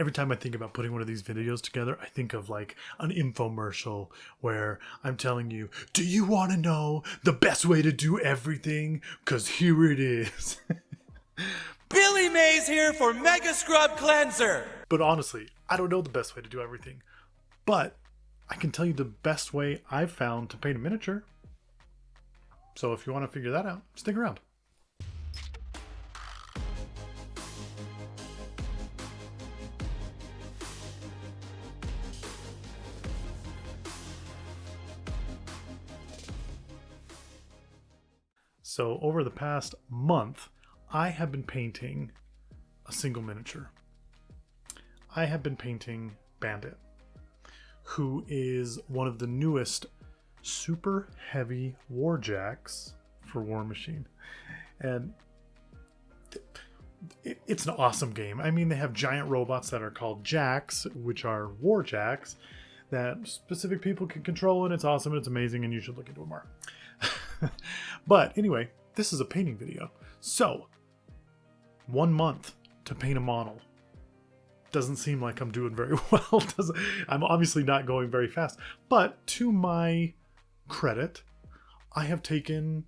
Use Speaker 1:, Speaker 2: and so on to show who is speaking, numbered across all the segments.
Speaker 1: Every time I think about putting one of these videos together, I think of like an infomercial where I'm telling you, do you want to know the best way to do everything? Because here it is.
Speaker 2: Billy Mays here for Mega Scrub Cleanser.
Speaker 1: But honestly, I don't know the best way to do everything. But I can tell you the best way I've found to paint a miniature. So if you want to figure that out, stick around. So over the past month, I have been painting a single miniature. I have been painting Bandit, who is one of the newest super heavy warjacks for Warmachine. And it's an awesome game. I mean, they have giant robots that are called jacks, which are warjacks that specific people can control, and it's awesome and it's amazing, and you should look into it more. But anyway, this is a painting video. So 1 month to paint a model. Doesn't seem like I'm doing very well. I'm obviously not going very fast. But to my credit, I have taken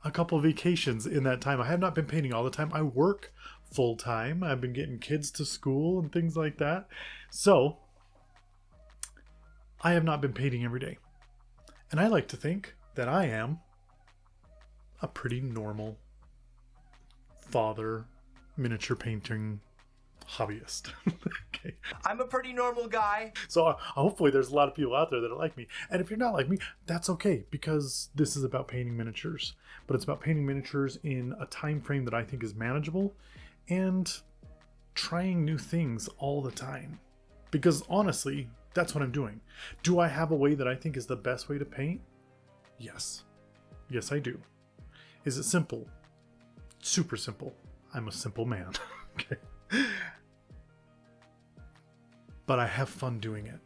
Speaker 1: a couple of vacations in that time. I have not been painting all the time. I work full time. I've been getting kids to school and things like that. So I have not been painting every day. And I like to think that I am a pretty normal father miniature painting hobbyist. Okay.
Speaker 2: I'm a pretty normal guy.
Speaker 1: So hopefully there's a lot of people out there that are like me. And if you're not like me, that's okay, because this is about painting miniatures. But it's about painting miniatures in a time frame that I think is manageable and trying new things all the time. Because honestly, that's what I'm doing. Do I have a way that I think is the best way to paint? Yes. Yes, I do. Is it simple? Super simple. I'm a simple man. Okay. But I have fun doing it.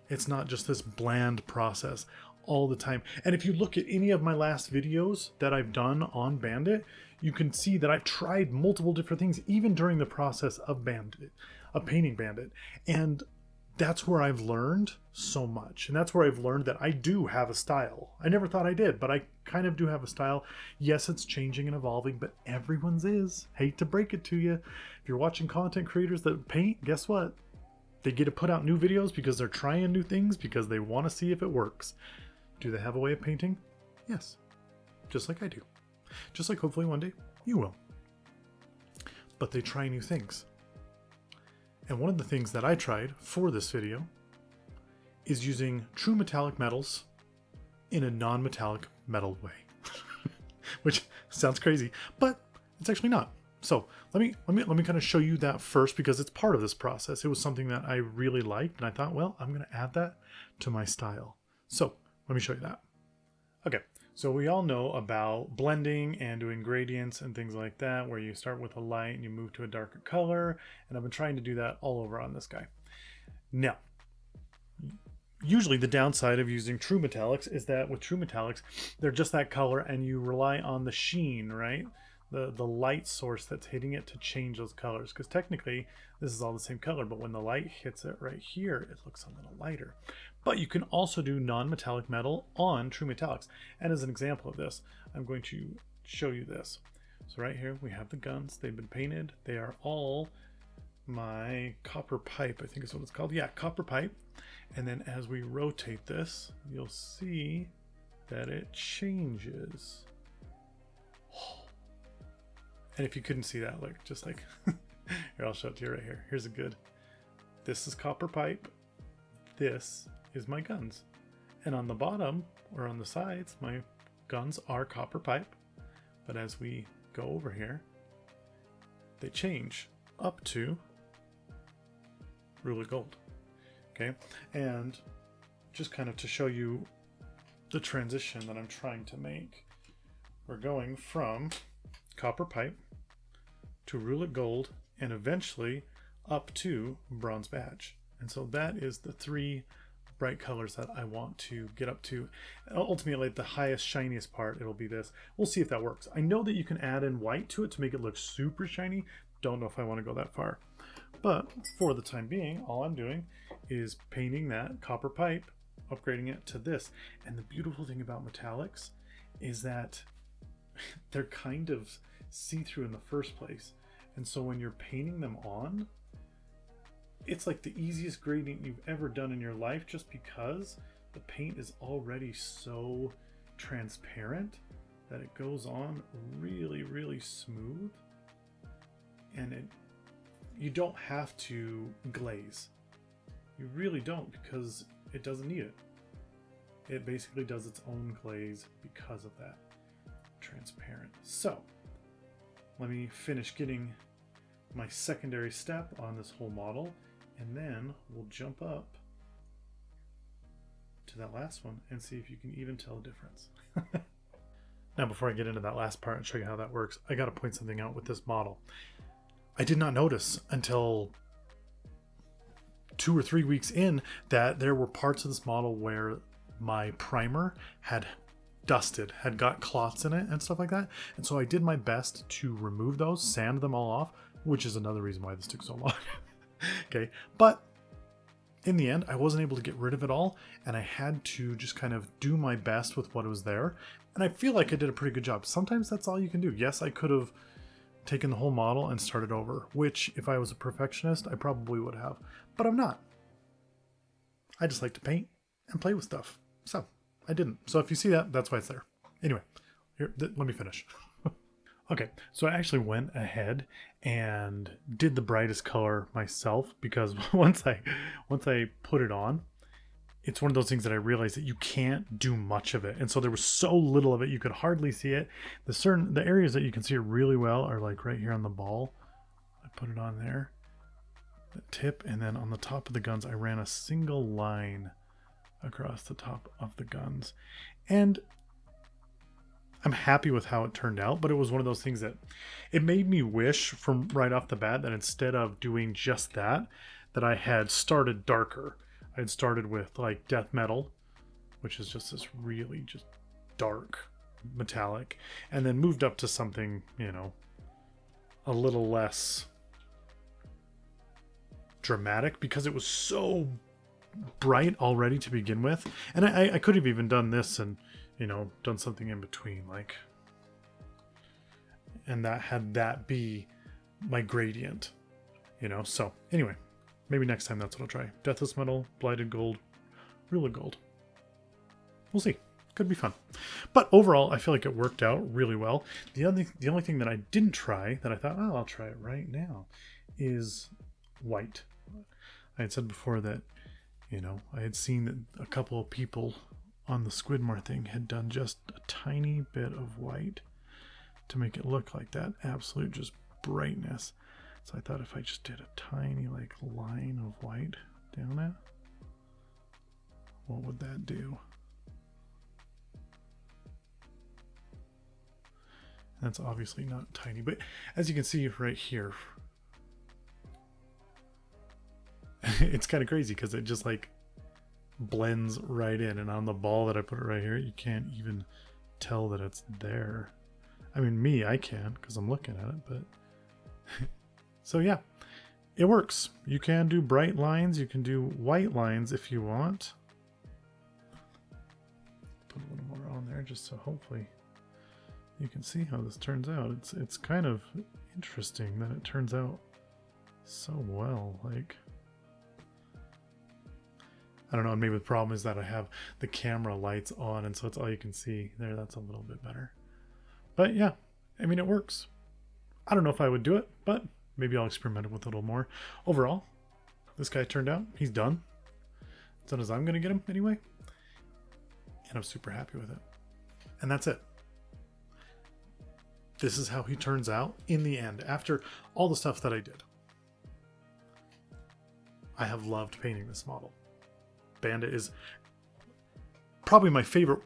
Speaker 1: It's not just this bland process all the time. And if you look at any of my last videos that I've done on Bandit, you can see that I've tried multiple different things, even during the process of Bandit, of painting Bandit. And that's where I've learned so much. And that's where I've learned that I do have a style. I never thought I did, but I kind of do have a style. Yes, it's changing and evolving, but everyone's is. Hate to break it to you. If you're watching content creators that paint, guess what? They get to put out new videos because they're trying new things, because they want to see if it works. Do they have a way of painting? Yes. Just like I do. Just like hopefully one day you will. But they try new things. And one of the things that I tried for this video is using true metallic metals in a non-metallic metal way. Which sounds crazy, but it's actually not. So let me kind of show you that first, because it's part of this process. It was something that I really liked, and I thought, well, I'm going to add that to my style. So let me show you that. Okay, so we all know about blending and doing gradients and things like that, where you start with a light and you move to a darker color, and I've been trying to do that all over on this guy. Now, usually the downside of using true metallics is that with true metallics, they're just that color, and you rely on the sheen, right? The light source that's hitting it to change those colors, because technically this is all the same color, but when the light hits it right here, it looks a little lighter. But you can also do non-metallic metal on true metallics. And as an example of this, I'm going to show you this. So right here we have the guns. They've been painted. They are all my copper pipe, I think is what it's called. Yeah, copper pipe. And then as we rotate this, you'll see that it changes. And if you couldn't see that, like, just like, here, I'll show it to you right here. Here's a good, this is copper pipe. This is my guns. And on the bottom, or on the sides, my guns are copper pipe. But as we go over here, they change up to rule of gold. Okay, and just kind of to show you the transition that I'm trying to make, we're going from copper pipe to roulette gold, and eventually up to bronze badge. And so that is the three bright colors that I want to get up to. Ultimately, the highest, shiniest part, it'll be this. We'll see if that works. I know that you can add in white to it to make it look super shiny. Don't know if I want to go that far. But for the time being, all I'm doing is painting that copper pipe, upgrading it to this. And the beautiful thing about metallics is that they're kind of see-through in the first place. And so when you're painting them on, it's like the easiest gradient you've ever done in your life, just because the paint is already so transparent that it goes on really, really smooth. And you don't have to glaze. You really don't, because it doesn't need it. It basically does its own glaze because of that. Transparent. So let me finish getting my secondary step on this whole model, and then we'll jump up to that last one and see if you can even tell a difference. Now, before I get into that last part and show you how that works, I got to point something out with this model. I did not notice until 2 or 3 weeks in that there were parts of this model where my primer had dusted, had got clots in it and stuff like that. And so I did my best to remove those, sand them all off, which is another reason why this took so long. Okay, but in the end, I wasn't able to get rid of it all, and I had to just kind of do my best with what was there. And I feel like I did a pretty good job. Sometimes that's all you can do. Yes, I could have taken the whole model and started over, which if I was a perfectionist, I probably would have, but I'm not. I just like to paint and play with stuff. So I didn't. So if you see that, that's why it's there. Anyway, here, let me finish. Okay, so I actually went ahead and did the brightest color myself, because once I put it on, it's one of those things that I realized that you can't do much of it. And so there was so little of it, you could hardly see it. The areas that you can see it really well are like right here on the ball. I put it on there, the tip, and then on the top of the guns, I ran a single line across the top of the guns. And I'm happy with how it turned out, but it was one of those things that it made me wish from right off the bat that instead of doing just that I had started darker. I had started with like death metal, which is just this really just dark metallic, and then moved up to something, you know, a little less dramatic, because it was so bright already to begin with. And I could have even done this and, you know, done something in between, like, and that had that be my gradient, you know. So anyway, maybe next time that's what I'll try. Deathless metal, blighted gold, real gold. We'll see. Could be fun. But overall, I feel like it worked out really well. The only thing that I didn't try, that I thought, oh, I'll try it right now, is white. I had said before that, you know, I had seen that a couple of people on the Squidmore thing had done just a tiny bit of white to make it look like that absolute just brightness. So I thought if I just did a tiny like line of white down it, what would that do? That's obviously not tiny, but as you can see right here, it's kind of crazy because it just like blends right in, and on the ball that I put it right here, you can't even tell that it's there. I mean, I can because I'm looking at it, but so yeah, it works. You can do bright lines, you can do white lines if you want. Put a little more on there just so hopefully you can see how this turns out. It's kind of interesting that it turns out so well. Like, I don't know, and maybe the problem is that I have the camera lights on, and so it's all you can see there. That's a little bit better. But yeah, I mean, it works. I don't know if I would do it, but maybe I'll experiment with it a little more. Overall, this guy turned out, he's done. As done as I'm going to get him anyway. And I'm super happy with it. And that's it. This is how he turns out in the end, after all the stuff that I did. I have loved painting this model. Bandit is probably my favorite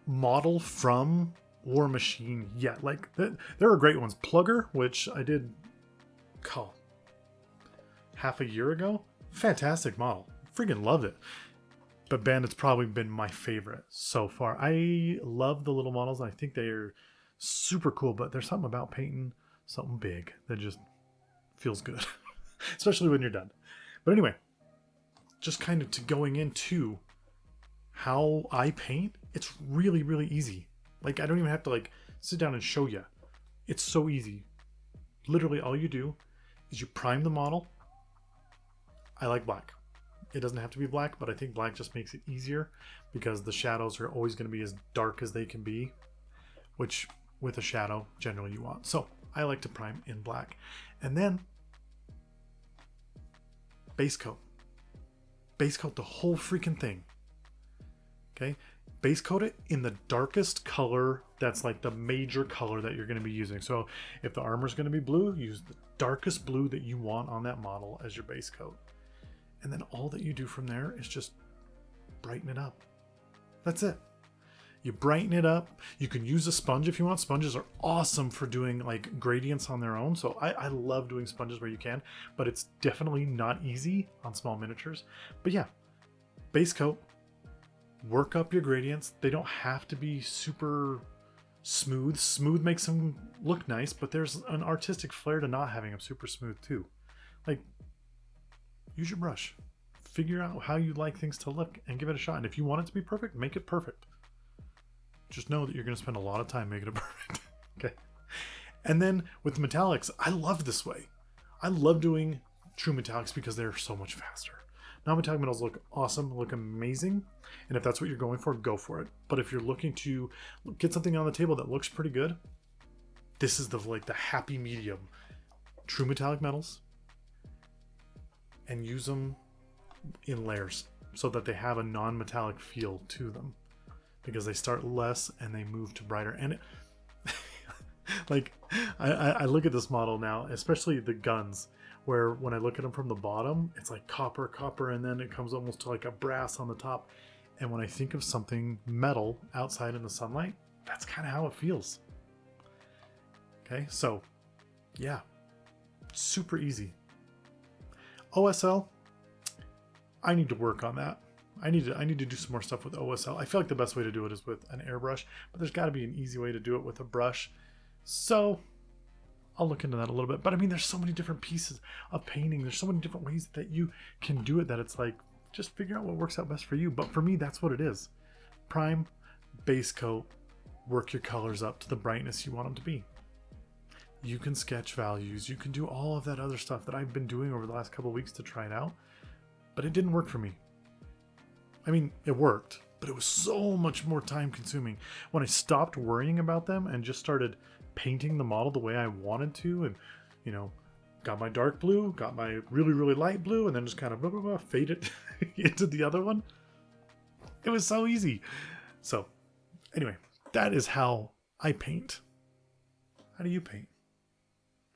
Speaker 1: model from Warmachine yet. Like, there are great ones. Plugger, which I did half a year ago. Fantastic model. Freaking loved it. But Bandit's probably been my favorite so far. I love the little models. I think they are super cool, but there's something about painting something big that just feels good. especially when you're done. But anyway, just kind of to going into how I paint, it's really, really easy. Like, I don't even have to like sit down and show you. It's so easy. Literally all you do is you prime the model. I like black. It doesn't have to be black, but I think black just makes it easier because the shadows are always going to be as dark as they can be, which with a shadow generally you want. So I like to prime in black. And then base coat. Base coat the whole freaking thing. Okay? Base coat it in the darkest color that's like the major color that you're going to be using. So if the armor is going to be blue, use the darkest blue that you want on that model as your base coat. And then all that you do from there is just brighten it up. That's it. You brighten it up. You can use a sponge if you want. Sponges are awesome for doing like gradients on their own. So I love doing sponges where you can, but it's definitely not easy on small miniatures. But yeah, base coat, work up your gradients. They don't have to be super smooth. Smooth makes them look nice, but there's an artistic flair to not having them super smooth too. Like, use your brush. Figure out how you like things to look and give it a shot. And if you want it to be perfect, make it perfect. Just know that you're going to spend a lot of time making it perfect. Okay. And then with the metallics, I love this way. I love doing true metallics because they're so much faster. Non-metallic metals look awesome, look amazing. And if that's what you're going for, go for it. But if you're looking to get something on the table that looks pretty good, this is the happy medium. True metallic metals, and use them in layers so that they have a non-metallic feel to them, because they start less and they move to brighter. And like I look at this model now, especially the guns, where when I look at them from the bottom, it's like copper, and then it comes almost to like a brass on the top. And when I think of something metal outside in the sunlight, that's kind of how it feels. Okay, so yeah, super easy. OSL, I need to work on that. I need to do some more stuff with OSL. I feel like the best way to do it is with an airbrush, but there's got to be an easy way to do it with a brush. So I'll look into that a little bit. But I mean, there's so many different pieces of painting. There's so many different ways that you can do it that it's like, just figure out what works out best for you. But for me, that's what it is. Prime, base coat, work your colors up to the brightness you want them to be. You can sketch values. You can do all of that other stuff that I've been doing over the last couple of weeks to try it out. But it didn't work for me. I mean, it worked, but it was so much more time consuming. When I stopped worrying about them and just started painting the model the way I wanted to, and, you know, got my dark blue, got my really, really light blue, and then just kind of fade it into the other one. It was so easy. So anyway, that is how I paint. How do you paint?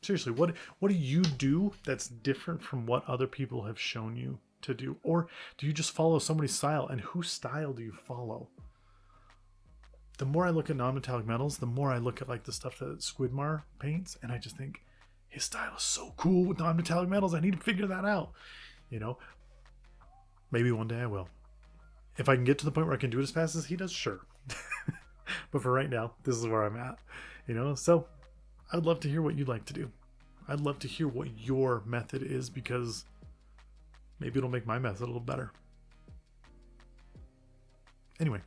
Speaker 1: Seriously, what do you do that's different from what other people have shown you to do? Or do you just follow somebody's style? And whose style do you follow? The more I look at non-metallic metals, the more I look at like the stuff that Squidmar paints, and I just think his style is so cool with non-metallic metals. I need to figure that out. You know, maybe one day I will. If I can get to the point where I can do it as fast as he does, sure. But for right now, this is where I'm at. You know, so I'd love to hear what you'd like to do. I'd love to hear what your method is, because maybe it'll make my method a little better. Anyway,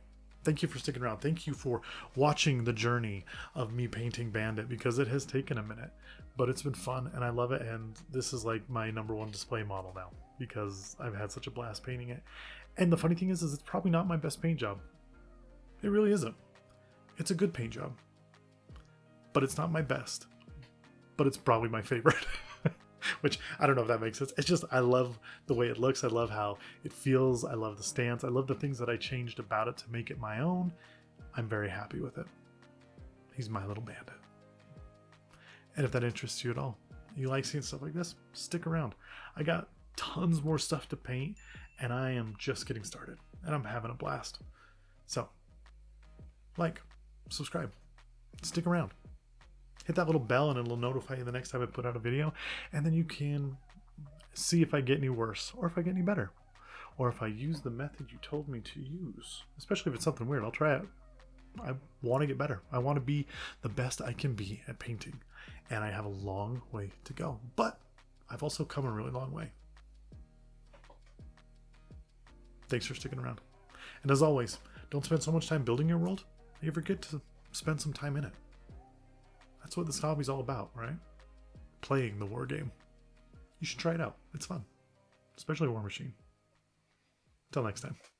Speaker 1: thank you for sticking around. Thank you for watching the journey of me painting Bandit, because it has taken a minute, but it's been fun and I love it. And this is like my #1 display model now, because I've had such a blast painting it. And the funny thing is it's probably not my best paint job. It really isn't. It's a good paint job, but it's not my best, but it's probably my favorite. Which, I don't know if that makes sense. It's just, I love the way it looks. I love how it feels. I love the stance. I love the things that I changed about it to make it my own. I'm very happy with it. He's my little Bandit. And if that interests you at all, you like seeing stuff like this, stick around. I got tons more stuff to paint, and I am just getting started, and I'm having a blast. So, like, subscribe, stick around. Hit that little bell and it'll notify you the next time I put out a video. And then you can see if I get any worse, or if I get any better, or if I use the method you told me to use. Especially if it's something weird, I'll try it. I want to get better. I want to be the best I can be at painting. And I have a long way to go. But I've also come a really long way. Thanks for sticking around. And as always, don't spend so much time building your world that you forget to spend some time in it. That's what this hobby's all about, right? Playing the war game. You should try it out. It's fun. Especially Warmachine. Until next time.